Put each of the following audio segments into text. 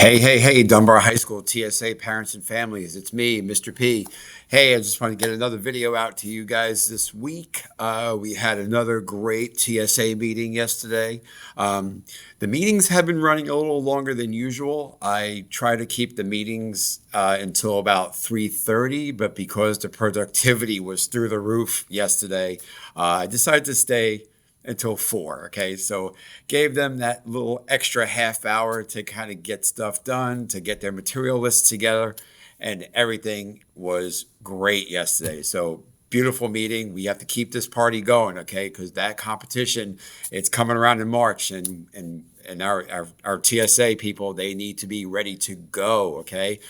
Hey, Dunbar High School, TSA Parents and Families. It's me, Mr. P. Hey, I just want to get another video out to you guys this week. We had another great TSA meeting yesterday. The meetings have been running a little longer than usual. I try to keep the meetings until about 3:30, but because the productivity was through the roof yesterday, I decided to stay until 4. Okay, so gave them that little extra half hour to kind of get stuff done, to get their material lists together, and everything was great yesterday. So beautiful meeting. We have to keep this party going, okay? Because that competition, it's coming around in March, and our TSA people, they need to be ready to go, okay?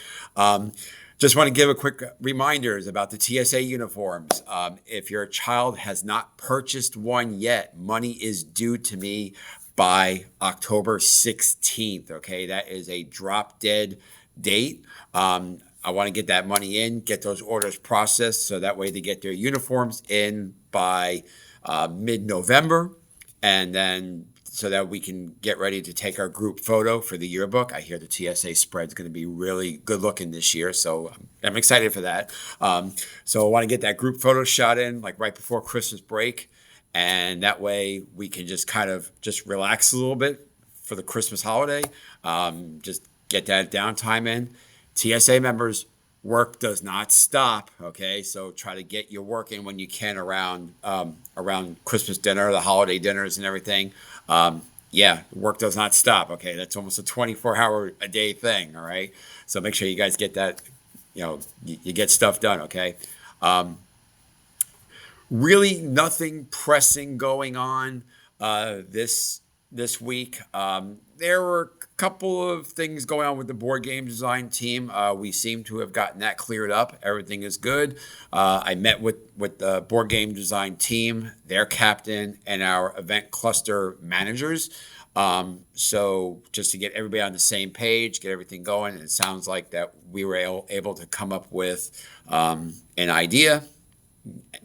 Just want to give a quick reminders about the TSA uniforms. If your child has not purchased one yet, money is due to me by October 16th. Okay, that is a drop dead date. I want to get that money in, get those orders processed, so that way they get their uniforms in by mid-November, and then so that we can get ready to take our group photo for the yearbook. I hear the TSA spread's going to be really good looking this year, so I'm excited for that. So I want to get that group photo shot in like right before Christmas break, and that way we can just kind of just relax a little bit for the Christmas holiday. Just get that downtime in. TSA members, work does not stop. Okay, so try to get your work in when you can around Christmas dinner, the holiday dinners, and everything. Yeah, work does not stop. Okay, that's almost a 24-hour a day thing. All right, so make sure you guys get that. You get stuff done. Okay. Really, nothing pressing going on this week. There were a couple of things going on with the board game design team. We seem to have gotten that cleared up. Everything is good. I met with the board game design team, their captain, and our event cluster managers. So just to get everybody on the same page, get everything going. And it sounds like that we were able to come up with an idea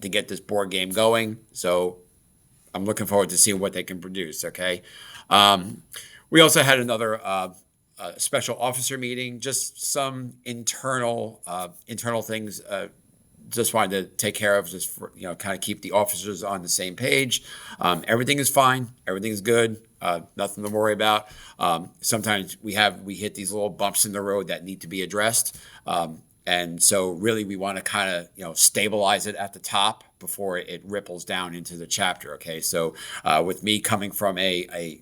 to get this board game going. So I'm looking forward to seeing what they can produce. Okay. We also had another special officer meeting, just some internal things. Just wanted to take care of, just for, kind of keep the officers on the same page. Everything is fine. Everything is good. Nothing to worry about. Sometimes we hit these little bumps in the road that need to be addressed. And so really we want to kind of, stabilize it at the top before it ripples down into the chapter. Okay. So with me coming from a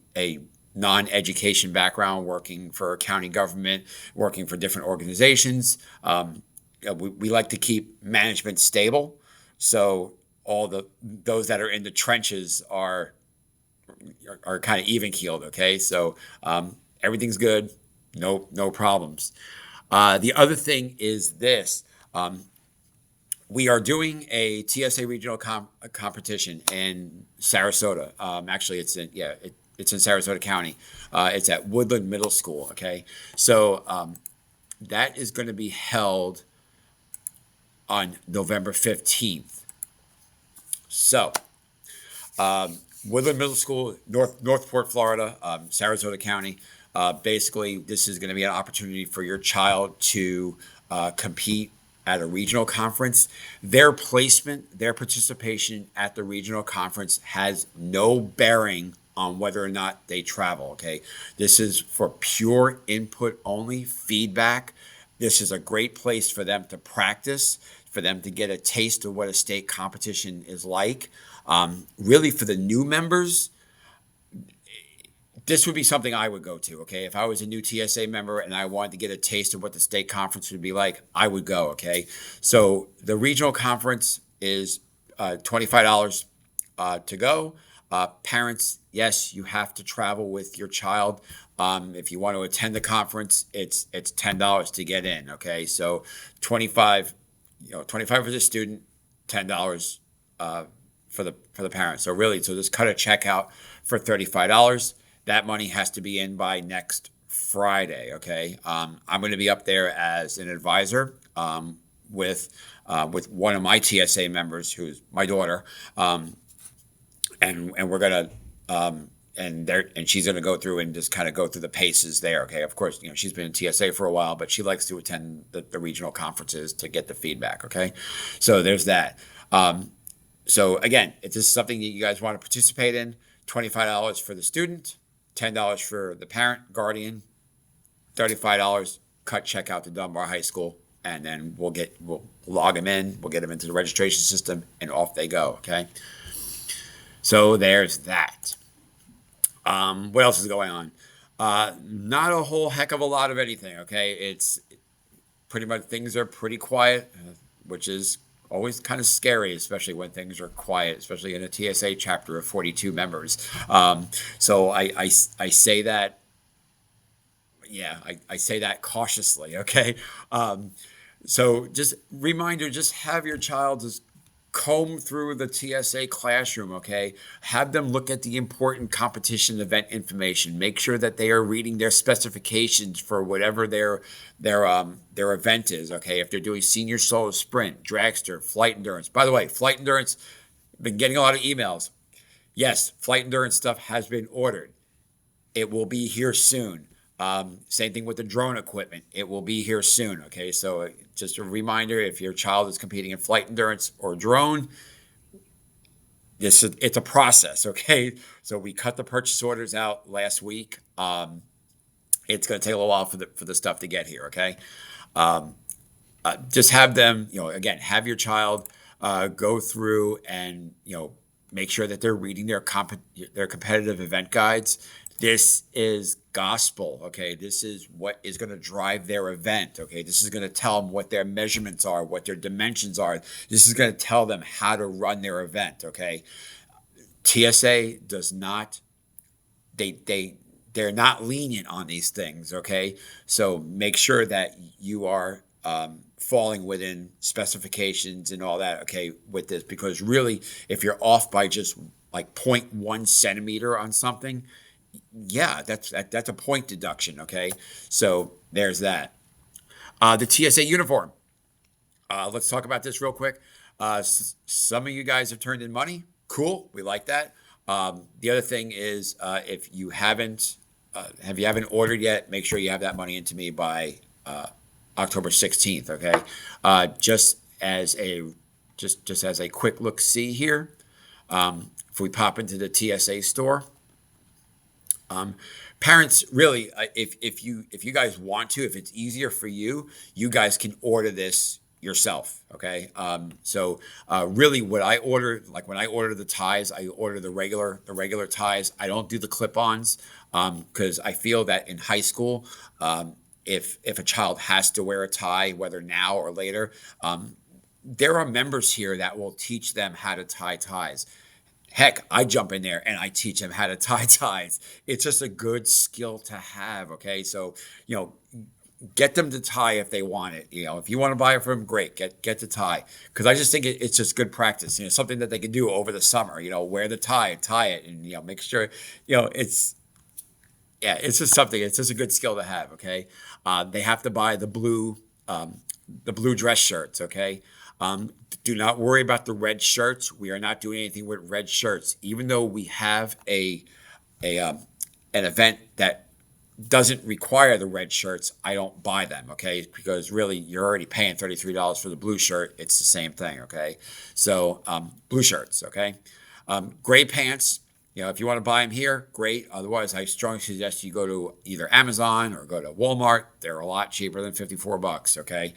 non-education background, working for county government, working for different organizations, we like to keep management stable. So those that are in the trenches are kind of even keeled. Okay. So everything's good. No problems. The other thing is this. We are doing a TSA Regional Competition in Sarasota. Actually, it's in Sarasota County. It's at Woodland Middle School. Okay, so that is going to be held on November 15th. So Woodland Middle School, Northport, Florida, Sarasota County. Basically, this is going to be an opportunity for your child to compete at a regional conference. Their placement, their participation at the regional conference has no bearing on whether or not they travel. Okay, this is for pure input only, feedback. This is a great place for them to practice, for them to get a taste of what a state competition is like. Really, for the new members, this would be something I would go to. Okay, if I was a new TSA member and I wanted to get a taste of what the state conference would be like, I would go. Okay, so the regional conference is $25 to go. Parents, yes, you have to travel with your child. If you want to attend the conference, it's $10 to get in. Okay, so 25 for the student, $10 for the parent. So really, just cut a check out for $35. That money has to be in by next Friday. Okay, I'm going to be up there as an advisor with one of my TSA members, who's my daughter, and we're going to and she's going to go through and just kind of go through the paces there. Okay, of course, she's been in TSA for a while, but she likes to attend the regional conferences to get the feedback. Okay, so there's that. So again, if this is something that you guys want to participate in, $25 for the student, $10 for the parent, guardian, $35, cut check out to Dunbar High School, and then we'll log them in, we'll get them into the registration system, and off they go. Okay, so there's that. What else is going on? Not a whole heck of a lot of anything. Okay, it's pretty much things are pretty quiet, which is always kind of scary, especially when things are quiet, especially in a TSA chapter of 42 members. So I say that, yeah, I say that cautiously, okay? So just reminder, just have your child just comb through the TSA classroom, okay? Have them look at the important competition event information. Make sure that they are reading their specifications for whatever their event is, okay? If they're doing senior solo sprint, dragster, flight endurance. By the way, flight endurance, I've been getting a lot of emails. Yes, flight endurance stuff has been ordered. It will be here soon. Same thing with the drone equipment. It will be here soon. Okay, so just a reminder: if your child is competing in flight endurance or drone, it's a process. Okay, so we cut the purchase orders out last week. It's going to take a little while for the stuff to get here. Okay, just have them. Again, have your child go through and make sure that they're reading their competitive event guides. This is gospel, okay? This is what is going to drive their event, okay? This is going to tell them what their measurements are, what their dimensions are. This is going to tell them how to run their event, okay? TSA does not, they're not lenient on these things, okay? So make sure that you are falling within specifications and all that, okay, with this, because really, if you're off by just like 0.1 centimeter on something, yeah, that's a point deduction. Okay, so there's that. The TSA uniform. Let's talk about this real quick. Some of you guys have turned in money. Cool, we like that. The other thing is, if you haven't ordered yet, make sure you have that money into me by October 16th. Okay, just as a quick look see here, if we pop into the TSA store. Parents, really, if you guys want to, if it's easier for you, you guys can order this yourself. Okay. So really, what I order, like when I order the ties, I order the regular ties. I don't do the clip-ons because I feel that in high school, if a child has to wear a tie, whether now or later, there are members here that will teach them how to tie ties. Heck, I jump in there and I teach them how to tie ties. It's just a good skill to have. Okay, so get them to tie if they want it. If you want to buy it for them, great. Get the tie, because I just think it's just good practice. Something that they can do over the summer. Wear the tie it, and make sure it's just something. It's just a good skill to have. Okay, they have to buy the blue dress shirts. Okay. Do not worry about the red shirts. We are not doing anything with red shirts, even though we have an event that doesn't require the red shirts. I don't buy them, okay? Because really, you're already paying $33 for the blue shirt. It's the same thing, okay? So blue shirts, okay? Gray pants. If you want to buy them here, great. Otherwise, I strongly suggest you go to either Amazon or go to Walmart. They're a lot cheaper than $54, okay?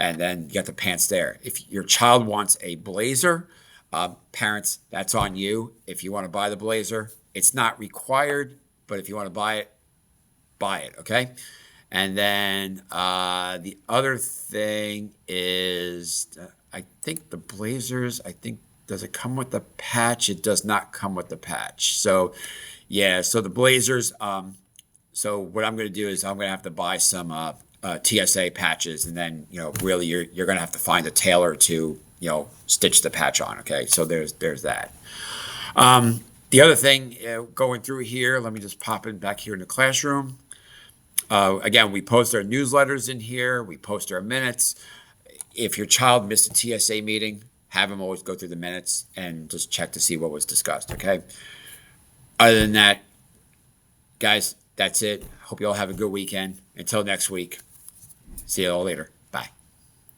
And then you get the pants there. If your child wants a blazer, parents, that's on you. If you want to buy the blazer, it's not required, but if you want to buy it, okay? And then the other thing is, I think the blazers, does it come with the patch? It does not come with the patch. So, yeah, so the blazers, so what I'm going to do is I'm going to have to buy some TSA patches, and then really you're going to have to find a tailor to stitch the patch on. Okay, so there's that. The other thing going through here, let me just pop in back here in the classroom. Again, we post our newsletters in here. We post our minutes. If your child missed a TSA meeting, have them always go through the minutes and just check to see what was discussed. Okay. Other than that, guys, that's it. Hope you all have a good weekend. Until next week, see you all later. Bye.